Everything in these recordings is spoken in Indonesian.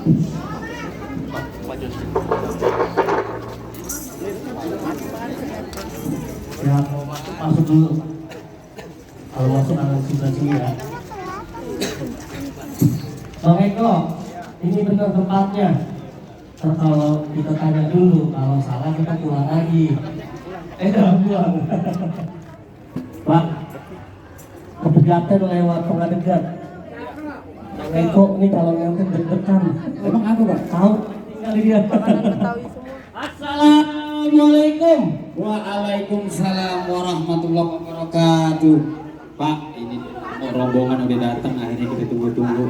Ya, mau masuk dulu. Kalau masuk akan sebelah sini ya. Bang Eko, ini benar tempatnya. Ntar kalau kita tanya dulu, kalau salah kita pulang lagi. Jangan pulang. Pak, kedekatan lewat pengadegan. Bang Eko ini kalau nganter deg-degan. Emang aku Pak? Tahu, tinggal dia. Assalamualaikum. Waalaikumsalam warahmatullahi wabarakatuh. Pak, ini rombongan udah datang, akhirnya kita tunggu-tunggu.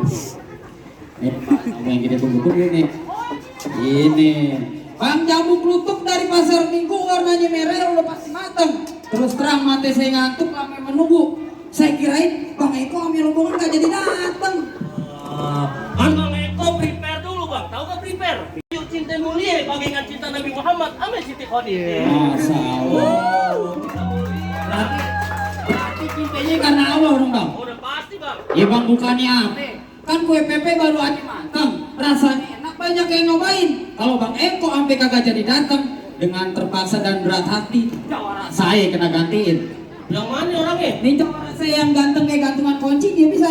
Nih Pak, yang kita tunggu-tunggu nih. Ini Bang jamu kelutuk dari pasar Minggu, warnanya merah, udah pasti matang. Terus terang mati saya ngantuk, lama menunggu. Saya kirain Bang Eko ambil rombongan gak jadi datang. Bang Eko prepare dulu Bang, tahu gak prepare? Yuk cinta mulia, bagian cinta Nabi Muhammad, ame Siti Khadijah. Masya Allah. Berarti cintanya karena Allah dong Bang. Udah pasti Bang. Ya Bang, bukannya apa? Kan kue pepe baru aja matang, rasanya enak, banyak yang nyobain. Kalau Bang Eko sampai kagak jadi datang, dengan terpaksa dan berat hati, jawara saya kena gantiin. Yang mana orangnya? Nih jawara saya yang ganteng kayak gantungan kunci, dia bisa.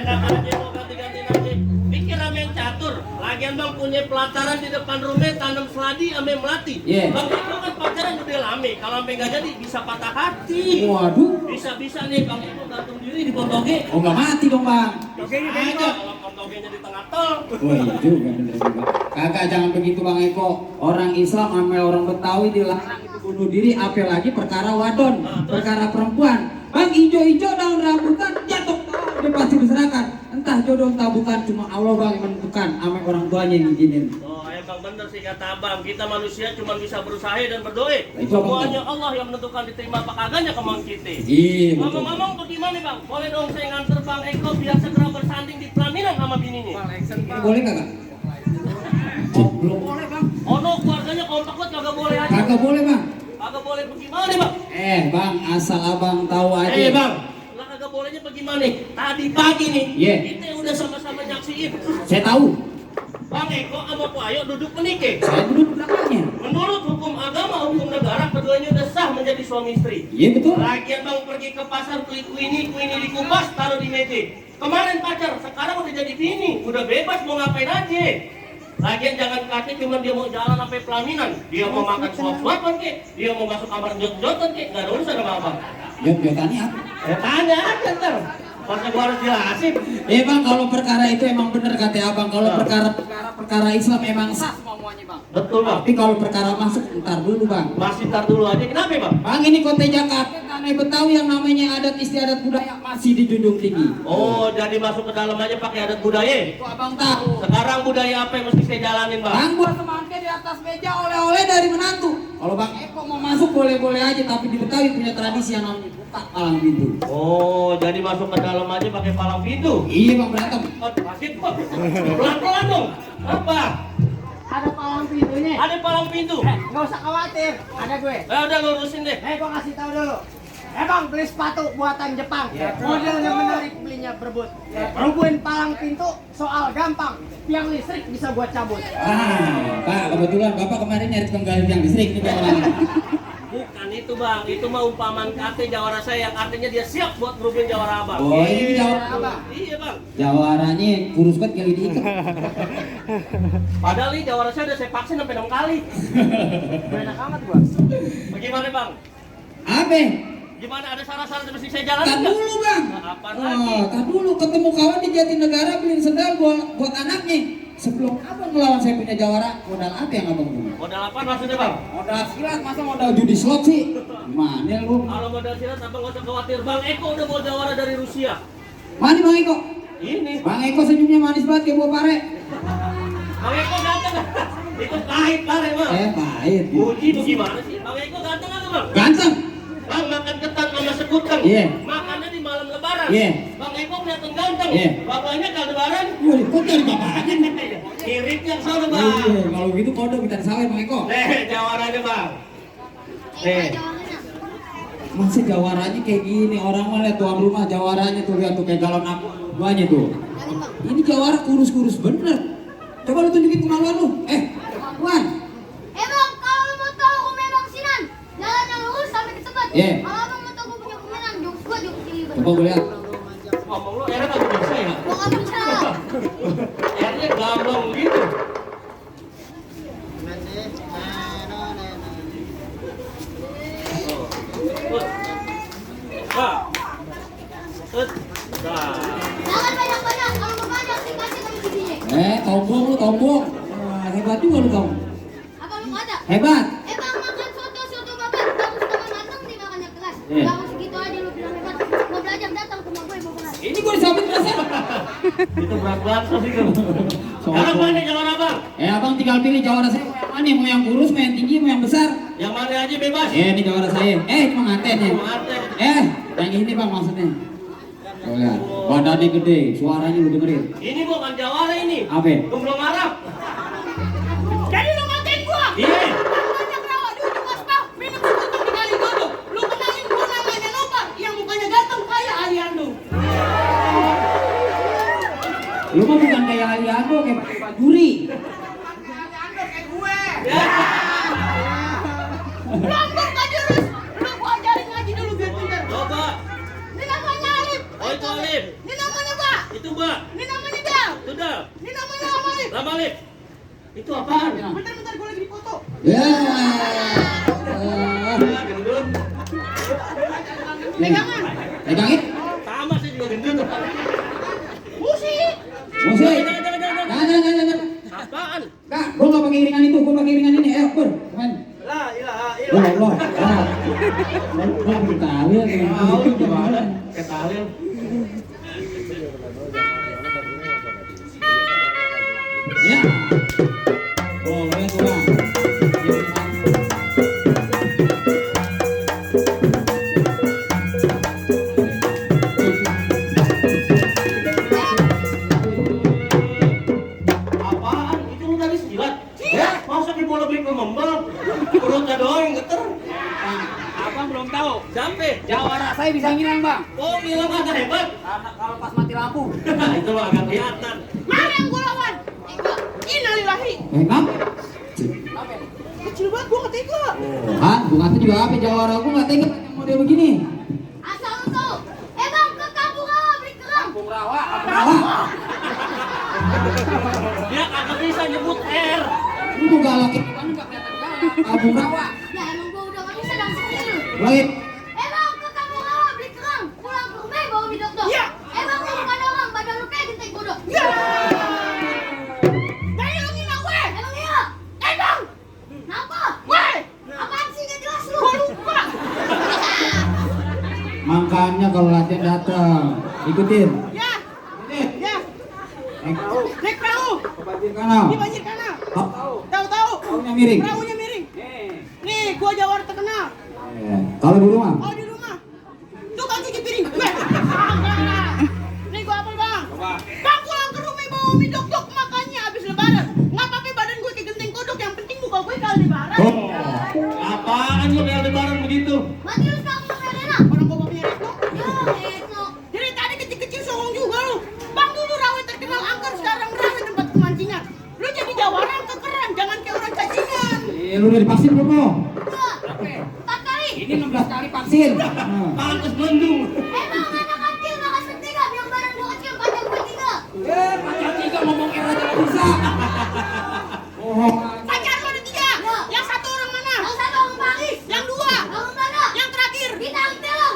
Enak aja mau ganti-ganti nanti. Pikir ame yang catur. Lagian Bang punya pelataran di depan rumah, tanam seladi ame melati. Yeah. Bang Eko kan pacaran udah lama. Kalau ame gak jadi bisa patah hati. Waduh. Bisa-bisa nih Bang Eko gantung diri di Pontoge. Oh nggak mati dong Bang. Togenya aja. Kalau Pontogenya di tengah tol. Oh iya juga, bener juga. Kagak, jangan begitu Bang Eko. Orang Islam sama orang Betawi dilarang itu bunuh diri, apalagi perkara wadon, perkara perempuan. Bang, ijo-ijo daun rambutan jatuh dia pasti diserahkan. Entah jodoh entah bukan, cuma Allah Bang yang menentukan, sama orang tuanya yang izinin. Oh, Bang bener sih kata Abang. Kita manusia cuma bisa berusaha dan berdoa. Itu Semuanya Allah yang menentukan diterima apa kagaknya kemauan kita. Iya betul. Ngomong-ngomong bagaimana Bang? Boleh dong saya nganter Bang Eko biar segera bersanding di pelaminan sama bininya. Boleh kagak? Belum boleh Bang. Oh no, keluarganya kompak banget kagak boleh aja. Kagak boleh Bang. Kagak boleh bagaimana Bang? Bang, asal abang tahu aja. Bang, lah kagak bolehnya bagaimana? Tadi pagi nih, Iya. kita udah sama-sama nyaksiin. Saya tahu. Bang Eko sama Pak Ayo duduk menikah. Saya duduk di belakangnya. Menurut hukum agama, hukum negara, keduanya udah sah menjadi suami istri. Iya betul. Lagian Bang pergi ke pasar beli kuini dikupas, taruh di meja. Kemarin pacar, sekarang udah jadi bini, udah bebas mau ngapain aja. Lagian jangan kasih cuma dia mau jalan sampai pelaminan, dia mau makan suap-suapan kek, dia mau masuk kamar jot-jotan kek, nggak ada urusan sama abang. Jot-jotannya apa? Tanya aja ntar, masa gua harus jelasin. Bang, kalau perkara itu emang bener kata abang. Kalau perkara Islam emang sah semuanya Bang. Betul Bang. Tapi kalau perkara masuk ntar dulu Bang. Masih ntar dulu aja, kenapa Bang? Bang, ini kota Jakarta, tanah Betawi yang namanya adat istiadat budaya masih dijunjung tinggi. Oh, jadi masuk ke dalam aja pakai adat budaya. Itu abang tahu. Sekarang budaya apa yang mesti saya jalanin Bang? Bang, buat semangka di atas meja oleh-oleh dari menantu. Kalau Bang Eko mau masuk boleh-boleh aja, tapi di Betawi punya tradisi yang namanya buka palang pintu. Oh, jadi masuk ke dalam aja pakai palang pintu. Iya Bang, berantem. Oh, masih Bang. Pelan-pelan dong. Apa? Ada palang pintunya. Ada palang pintu. Nggak usah khawatir, ada gue. Udah lurusin deh. Gue kasih tahu dulu. Bang, beli sepatu buatan Jepang. Modelnya menarik, belinya berebut. Rubuhin palang pintu, soal gampang. Tiang listrik bisa buat cabut. Pak, kebetulan Bapak kemarin nyari penggali tiang listrik nih Bang. Bukan itu Bang, itu mah umpamaan kate jawara saya yang artinya dia siap buat ngerubin jawara Abang. Oh, ini jawara Abang. Iya Bang. Jawaranya kurus banget kali diikat. Padahal nih jawara saya udah saya vaksin sampai 6 kali. Enak amat gua. Bagaimana Bang? Apa? Gimana, ada saran-saran yang mesti saya jalan? Tar dulu Bang. Apaan lagi? Tar dulu, ketemu kawan di Jatinegara beliin sendal buat anaknya. Sebelum abang melawan saya punya jawara, modal apa yang abang punya? Modal apa maksudnya Bang? Modal silat, masa modal judi slot sih? Gimana lu? Kalau modal silat Abang gak usah khawatir. Bang Eko udah bawa jawara dari Rusia. Mana Bang Eko? Ini. Bang Eko senyumnya manis banget kayak buah pare. Bang Eko ganteng. Itu pahit pare Bang. Pahit. Uji gimana sih? Bang Eko ganteng apa Bang? Ganteng. Bang makan ketan sama sekuteng. Iya. Makannya di malam lebaran. Iya. Bang Eko kelihatan ganteng. Iya. Bapaknya kalau lebaran. Wah, kok dari bapaknya? Irit yang sana Bang. Iya, kalau gitu kode minta disawin Bang Eko. Jawarannya Bang. Masa jawaranya kayak gini, orang mah lihat tuan rumah jawaranya tuh lihat tuh kayak galon apa duanya tuh. Ini jawara kurus-kurus bener. Coba lu tunjukin kemauan lu. Kemauan. Bang, kalau lu mau tahu aku memang sinan, jalan yang lurus sampai ke tempat. Iya. Kalau abang mau tahu gue punya kemenangan, jokes gue jokes kelibat. Coba gue lihat. Ngomong lu enak aku bisa ya? Gua nggak bisa. Akhirnya gampang gitu. Jangan banyak-banyak, kalau mau banyak sih kasih kami giginya. Tombong lu tombong. Wah, hebat juga lu kamu. Apa lu ada? Hebat. Bang, makan soto babat, kamu setengah matang dimakannya kelas. Iya. Jangan segitu aja lu bilang hebat. Mau belajar datang ke rumah gue bawa kelas. Ini gue disabit kelasnya. Itu berat-berat pasti kan. Sekarang mana jawara abang? Abang tinggal pilih jawara saya mau yang mana? Mau yang kurus, mau yang tinggi, mau yang besar? Yang mana aja bebas. Ini jawara saya. Ini pengantin ya. Pengantin. Yang ini bang maksudnya. Oh ya, badannya gede, suaranya lu dengerin. Ini bukan jawara ini. Apa? Gemblong Arab. Jadi lu ngatain gua? Iya. Banyak rawa di ujung aspal, minum sebutan dikali jodoh. Lu kenalin gua namanya Nopar, yang mukanya ganteng kayak Aliando. Lu mah bukan kayak Aliando, kayak Pak Juri. Aliando kayak gue. Langgar tadi lu gua ajarin ngaji dulu biar pintar. Coba. Ini namanya Alif. Oh itu Alif. Ini namanya Ba. Itu Mbak. Ini namanya Dal. Sudah. Ini namanya Alif. Lama Alif. Itu apaan? Bentar gua lagi dipoto. Ya. Gendut. Pegangan. Pegangin. Sama sih juga gendut. Musik. Musik. Jangan. Jangan. Apaan? Kak, gua nggak pakai iringan itu, gua pakai iringan ini. Ayo, Pur. Main. La ilaha Loh. Gua pakai tali ya. Tahu gimana? Ketalil. Ya. Boleh tuh bang. Apaan? Itu lu tadi silat? Ya, masa di bola beli pemembang? Perutnya doang yang geter. Abang belum tahu. Sampai. Jawara saya bisa ngilang bang. Oh, ngilang agak hebat. Karena kalau pas mati lampu. Itu mah agak kelihatan. Mana yang gua lawan? Innalillahi. Ngap. Kecil banget gua nggak tega. Gua kata juga apa jawara gua nggak tega yang model begini. Asal lu tahu. Bang, ke kampung rawa beli kerang. Bung Rawa. Dia kagak bisa nyebut R. Lu mau galakin gimana nggak kelihatan galak. Abung Rawa. Ya emang gua udah nggak bisa dang sendiri. Baik. Bang, ke kampung rawa beli kerang. Pulang ke rumah bawa mie dok-dok. Iya. Bang, lu bukan orang, badan lu kayak genteng kodok. Ya. Dari lu ngina gue. Emang iya? Bang. Kenapa? Woi. Apaan sih nggak jelas lu? Gua lupa. Makanya kalau latihan datang, ikutin. Ya. Ya. Naik perahu. Naik perahu. Ke banjir kanal. Di banjir kanal. Tahu. Tahu. Perahunya miring. Perahunya miring. Nih, gua jawara terkenal. Kalau di rumah. Oh di rumah. Tukang cuci piring. Nih gua apel bang. Bang pulang ke rumah bawa mie dok-dok makannya habis lebaran. Nggak pakai badan gue kayak genteng kodok. Yang penting muka gue kali lebaran. Apaan lu kayak lebaran begitu? Mati lu sekarang sama Rena. Orang bawa punya Retno. Ya, Retno. Jadi tadi kecil-kecil songong juga lu. Bang dulu rawe terkenal angker, sekarang rawe tempat pemancingan. Lu jadi jawara kekeran, jangan kayak orang cacingan. Lu udah divaksin belum lo? Dua. 4 kali. Ini 16 kali vaksin. Pantes Bandung. Bang, anak kecil makan setingga. Biar badan gua kecil, panjang gua 3. Pacar 3 ngomong era jangan bisa. Bohong. Pacar lu ada 3. Ya. Yang satu orang mana? Yang satu orang Paris. Yang 2. Orang mana? Yang terakhir. Bintang telur.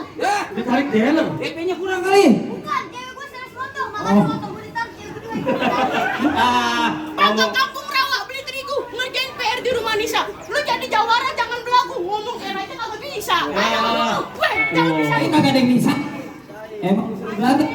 Ditarik dealer. DP-nya kurang kali. Bukan, cewek gua stres motong. Makan motong gua ditarik, cewek kedua ikut ditarik. Bang ke kampung rawa beli terigu, ngerjain PR di rumah Nisa. Lu jadi jawara jangan belagu, ngomong era aja kagak bisa. Weh, jangan bisa. Ini kagak ada yang bisa. Emang belaga.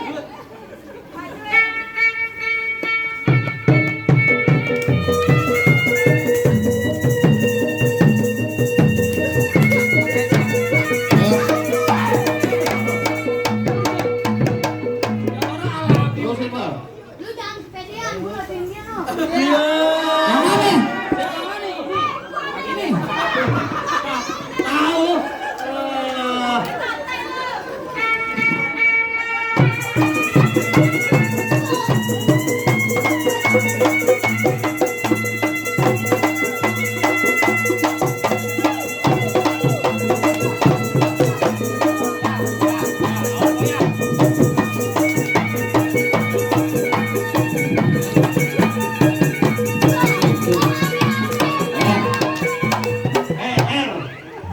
Terus Iqbal. Lu jangan kepedean, gua lebih ingin lo. Iya. Yang mana? Ini. Tahu. Santai lu.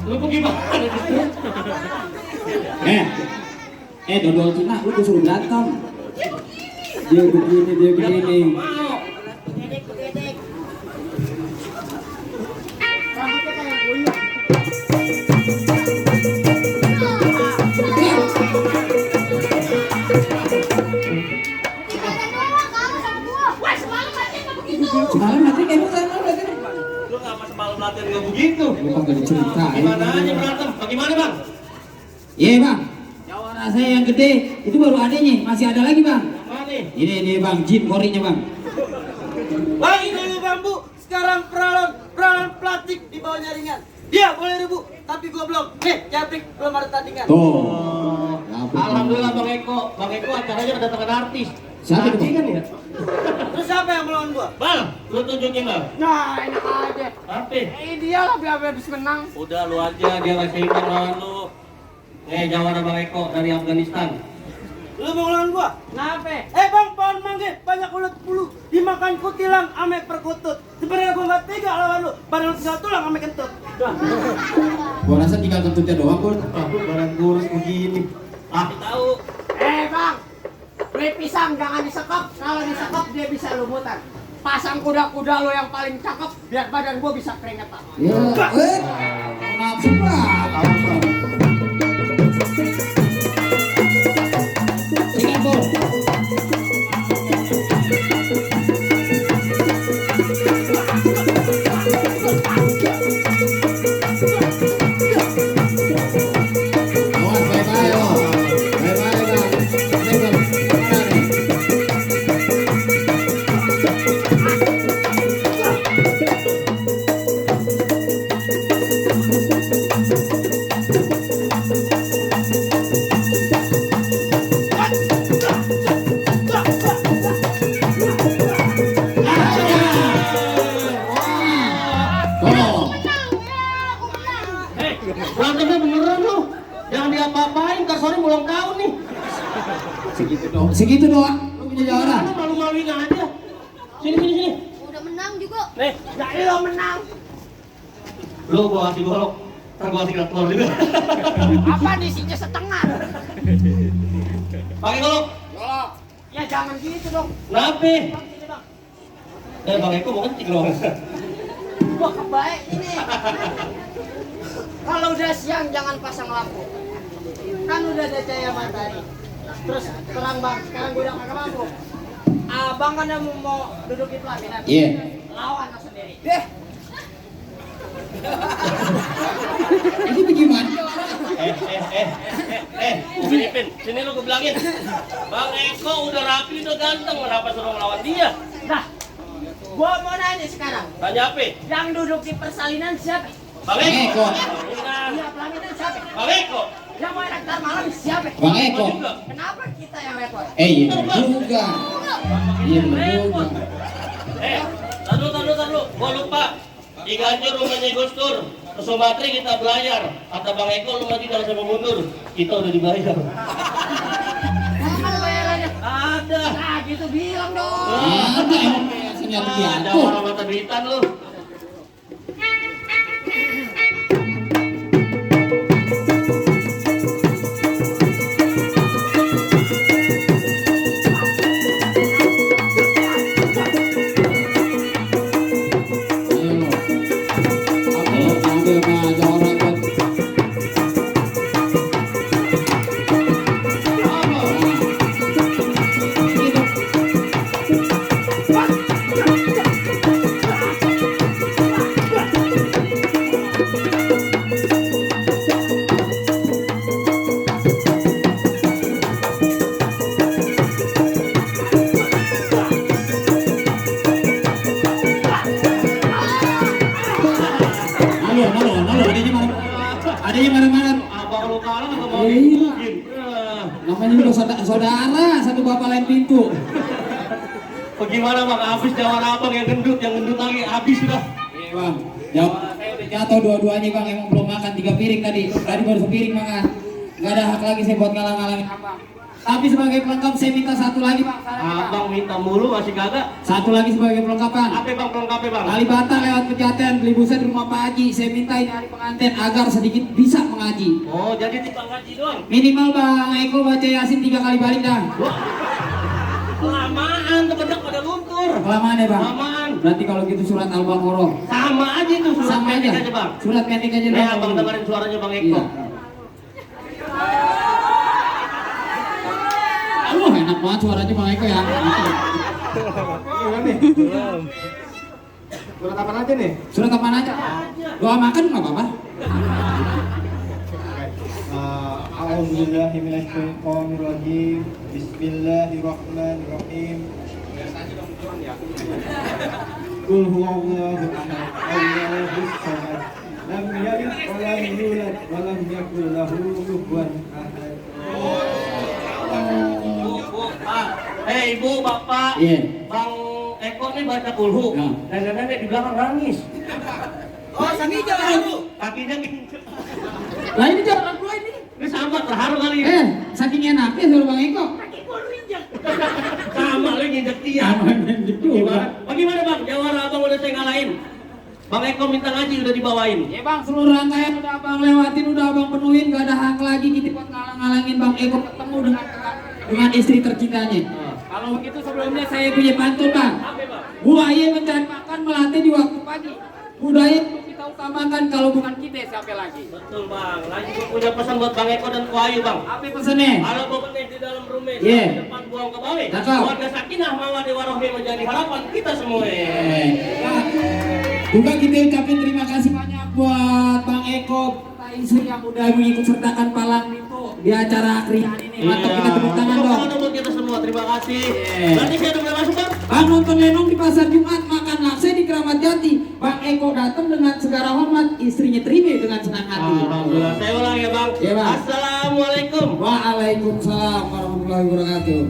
Lu gimana gitu? Dodol Cina lu disuruh datang. Dia begini. Mau. Rambutnya kayak buyut. Dikatakan doang, kamu sama gua. Wah, semalam aja nggak begitu. Semalam nanti kayak sana berarti. Lu ngapa semalam latihan nggak begitu? Lu kagak diceritain. Gimana aja berantem? Bagaimana bang? Iya bang, jawara saya yang gede itu baru adanya, masih ada lagi bang. Mana? Ini bang, Jin korinya bang. Bang, ini bambu. Sekarang peralan plastik di bawah jaringan. Dia boleh rebu, tapi gua belum. Jabrik belum ada tandingan. Tuh. Alhamdulillah Bang Eko. Bang Eko acaranya kedatangan artis. Siapa itu, Bang? Kan ya? Terus siapa yang melawan gua? Bang, lu tunjukin bang. Nah, enak aja. Apa? Dia lah biar habis menang. Udah lu aja, dia nggak seimbang lawan lu. Jawara Bang Eko dari Afghanistan. Lu mau lawan gua? Kenapa? Bang, pohon mangga banyak ulat bulu dimakan kutilang ame perkutut. Sebenarnya gua nggak tega lawan lu, padahal tinggal tulang ame kentut. Gua rasa tinggal kentutnya doang pun. Aku barang kurus begini. Tahu. Bang, beli pisang jangan disekap. Kalau disekap dia bisa lumutan. Pasang kuda-kuda lo yang paling cakep biar badan gua bisa keringetan. Ya, nafsu banget. Sikat bol. Awas, bye-bye lo. Bye-bye bang. Mana nih? Oh. Berantemnya beneran lu. Jangan diapa-apain, ntar sore ulang tahun nih. Segitu doang. Lu punya jawara. Lu malu-maluin aja. Sini. Udah menang juga. Nih, Jadi lo menang. lu gua kasih golok. Ntar gua kasih telur juga. Apa isinya setengah? Pakai golok. Ya jangan gitu dong. Kenapa? Ini bang, Bang Eko mau kencing dong. gua kebaik ini. Kalau udah siang jangan pasang lampu. Kan udah ada cahaya matahari. Terus terang bang, sekarang gua udah kagak mampu. Abang kan yang mau duduk di pelaminan. Iya. Lawan lo sendiri. Ini bagaimana? Filipin, sini lu gue bilangin. Bang Eko udah rapi, udah ganteng, kenapa suruh melawan dia? Nah, gua mau nanya sekarang. Tanya apa? Yang duduk di persalinan siapa? Bang Eko. Iya, pelaminan siapa? Bang Eko. Yang mau enak ntar malam siapa? Bang Eko. Kenapa kita yang repot? Iya bener juga. Iya bener juga. Taruh. Gua lupa. Di Ganjur rumahnya Gus Dur. Ke Sumatera kita belayar. Kata Bang Eko lu mati jangan sampai mundur. Kita udah dibayar. Mana bayarannya? Ada. Nah, gitu bilang dong. Ada emang biasanya Ada diatur. orang mata duitan lu. Ayo lo. Ambil aja orang buat. Adanya marah-marah. Abang lu kalah nggak mau Iya. digebukin. Namanya juga saudara, satu bapak lain pintu. Bagaimana bang? Habis jawara abang yang gendut lagi habis sudah. Iya bang, saya udah jatuh dua-duanya bang, emang belum makan 3 piring tadi baru sepiring makan. Gak ada hak lagi saya buat ngalang-ngalangin abang. Tapi sebagai pelengkap saya minta satu lagi bang. Abang minta mulu masih kagak. Satu lagi sebagai pelengkapan. Apa bang pelengkapnya bang? Kalibata lewat Pejaten beli buset rumah Pak Haji. Saya minta ini hari pengantin agar sedikit bisa mengaji. Oh jadi timbang ngaji doang? Minimal bang Eko baca Yasin 3 kali balik dah. Kelamaan tebedak pada luntur. Kelamaan ya bang? Kelamaan. Berarti kalau gitu surat Al-Baqarah. Sama aja tuh surat Sama pendek aja. aja bang. Surat pendek aja Nih abang dengerin suaranya bang Eko. Iya. Aduh enak banget suaranya bang Eko ya. Surat apa aja nih? Surat apaan aja? Doa makan nggak apa-apa? A'udzubillahiminasyaitonirrajim. Bismillahirrahmanirrahim. Qul huwallahu ahad. Allahus samad. Lam yalid wa lam yulad wa lam yakul lahu kufuwan ahad. Ibu, bapak, Iya. bang Eko nih baca kulhu. Ya. Nenek-nenek di belakang nangis. Oh, sakit jalan bu. Kakinya nginjek. Lah ini jalan gue ini. Ini sama terharu kali. Saking enaknya suruh bang Eko. Sama lagi nginjek dia. Sama nginjek juga. Bagaimana bang? Jawara abang udah saya ngalahin. Bang Eko minta ngaji udah dibawain. Ya bang, seluruh rangkaian udah abang lewatin, udah abang penuhin, gak ada hak lagi kita buat ngalang-ngalangin bang Eko ketemu dengan istri tercintanya. Kalau begitu sebelumnya saya punya pantun bang. Apa bang? Buaya mencari makan melatih di waktu pagi. Budaya perlu kita utamakan, kalau bukan kita siapa lagi? Betul bang. Lagi gue punya pesan buat bang Eko dan Ko Ayu bang. Apa pesannya? Kalau bebenah di dalam rumah, Iya. di depan buang ke bawah. Cakep. Warga sakinah mawaddah warahmah menjadi harapan kita semua. Nah, juga kita ucapin terima kasih banyak buat Bang Eko serta istri yang udah mengikut sertakan Palang Pintu di acara krian ini. Mantap, kita tepuk tangan dong. Tepuk tangan buat kita semua. Terima kasih. Iya. Berarti saya udah boleh masuk bang? Bang nonton lenong di pasar Jumat, makan laksa di Keramat Jati. Bang Eko datang dengan segala hormat, istrinya terima dengan senang hati. Alhamdulillah. Saya ulang ya bang. Iya, Bang. Assalamualaikum. Waalaikumsalam warahmatullahi wabarakatuh.